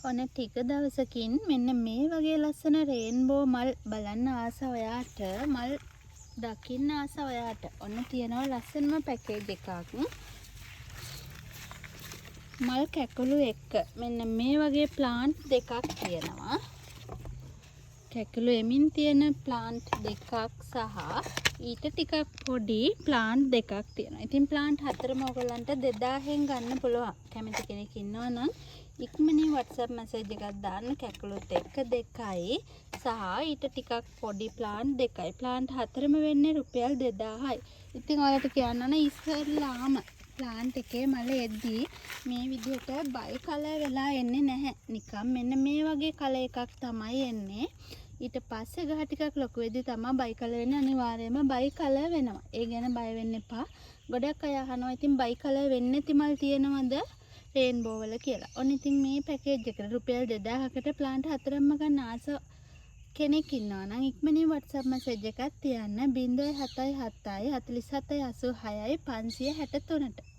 ඔන්න ටික දවසකින් මෙන්න මේ වගේ ලස්සන රේන්බෝ මල් බලන්න ආස ඔයාට, මල් දකින්න ආස ඔයාට ඔන්න තියෙනවා ලස්සනම පැකේජ් එකක්. මල් කැකුළු එක්ක මෙන්න මේ වගේ ප්ලාන්ට් දෙකක් තියෙනවා. කැකුළු එමින් තියෙන ප්ලාන්ට් දෙකක් සහ ඊට ටිකක් පොඩි ප්ලාන්ට් දෙකක් තියෙනවා. ඉතින් ප්ලාන්ට් හතරම ඔයගලන්ට 2000න් ගන්න පුළුවන්. කැමති කෙනෙක් ඉන්නවා නම් ඉක්මනින් WhatsApp message එකක් දාන්න. කැකුළුත් එක්ක 2යි සහ ඊට ටිකක් පොඩි ප්ලාන්ට් 2යි. ප්ලාන්ට් හතරම වෙන්නේ රුපියල් 2000යි. ඉතින් ඔයාලට කියන්න ඕන ඉස්සෙල්ලාම ප්ලාන්ට් එකේ මල එද්දී මේ විදිහට බයි කලර් වෙලා එන්නේ නැහැ. නිකම් මෙන්න මේ වගේ කලර් එකක් තමයි එන්නේ. ඊට පස්සේ ගහ ටිකක් ලොකු වෙද්දී තමයි බයි කලර් වෙන්නේ. අනිවාර්යයෙන්ම බයි කලර් වෙනවා. ඒ ගැන බය වෙන්න එපා. ගොඩක් අය අහනවා ඉතින් බයි කලර් වෙන්නේ නැති මල් තියෙනවද රේන්බෝ වල කියලා. ඔන්න ඉතින් මේ පැකේජ් එකට රුපියල් 2000කට ප්ලාන්ට් හතරක්ම ගන්න ආස කෙනෙක් ඉන්නවා නම් ඉක්මනින් WhatsApp message එකක් තියන්න 077 47 86 563ට.